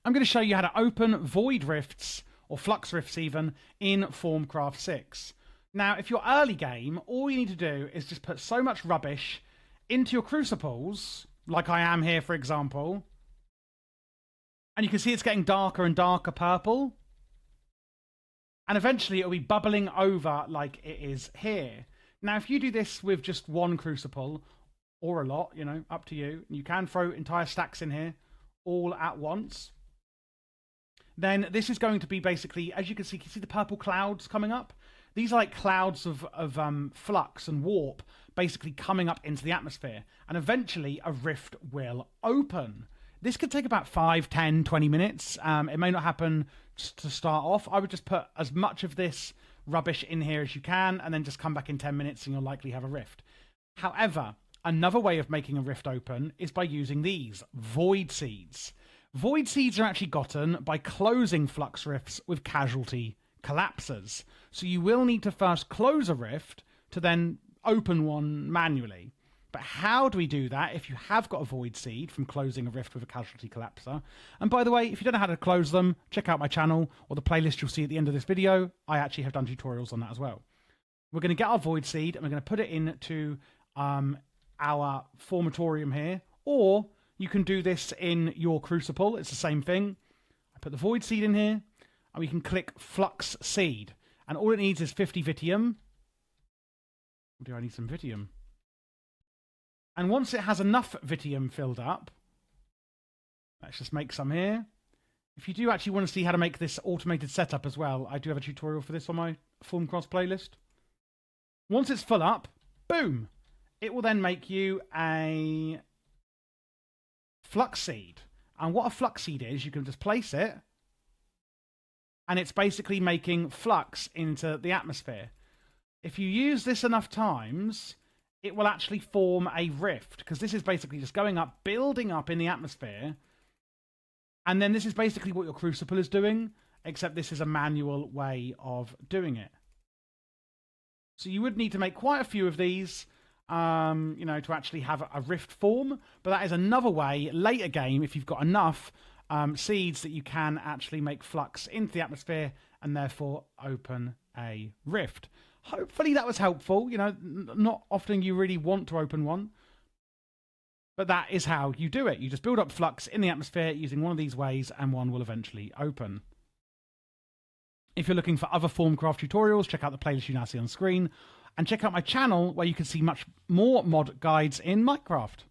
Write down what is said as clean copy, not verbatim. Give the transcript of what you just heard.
I'm going to show you how to open void rifts, or flux rifts even, in Thaumcraft 6. Now, if you're early game, all you need to do is just put so much rubbish into your crucibles, like I am here, for example, and you can see it's getting darker and darker purple, and eventually it'll be bubbling over like it is here. Now, if you do this with just one crucible, or a lot, you know, up to you, and you can throw entire stacks in here all at once, then this is going to be basically, as you can see the purple clouds coming up? These are like clouds of flux and warp basically coming up into the atmosphere. And eventually a rift will open. This could take about 5, 10, 20 minutes. It may not happen to start off. I would just put as much of this rubbish in here as you can and then just come back in 10 minutes and you'll likely have a rift. However, another way of making a rift open is by using these void seeds. Void seeds are actually gotten by closing flux rifts with casualty collapsers. So you will need to first close a rift to then open one manually. But how do we do that if you have got a void seed from closing a rift with a casualty collapser? And by the way, if you don't know how to close them, check out my channel or the playlist you'll see at the end of this video. I actually have done tutorials on that as well. We're going to get our void seed and we're going to put it into our formatorium here, or you can do this in your crucible. It's the same thing. I put the void seed in here, and we can click flux seed. And all it needs is 50 vitium. Do I need some vitium? And once it has enough vitium filled up, let's just make some here. If you do actually want to see how to make this automated setup as well, I do have a tutorial for this on my Thaumcraft playlist. Once it's full up, boom, it will then make you a flux seed. And what a flux seed is, you can just place it and it's basically making flux into the atmosphere. If you use this enough times, it will actually form a rift, because this is basically just going up, building up in the atmosphere, and then this is basically what your crucible is doing, except this is a manual way of doing it. So you would need to make quite a few of these, you know, to actually have a rift form. But that is another way, later game, if you've got enough seeds, that you can actually make flux into the atmosphere and therefore open a rift. Hopefully that was helpful. You know, not often you really want to open one, but that is how you do it. You just build up flux in the atmosphere using one of these ways, and one will eventually open. If you're looking for other Thaumcraft tutorials, check out the playlist you now see on screen, and check out my channel where you can see much more mod guides in Minecraft.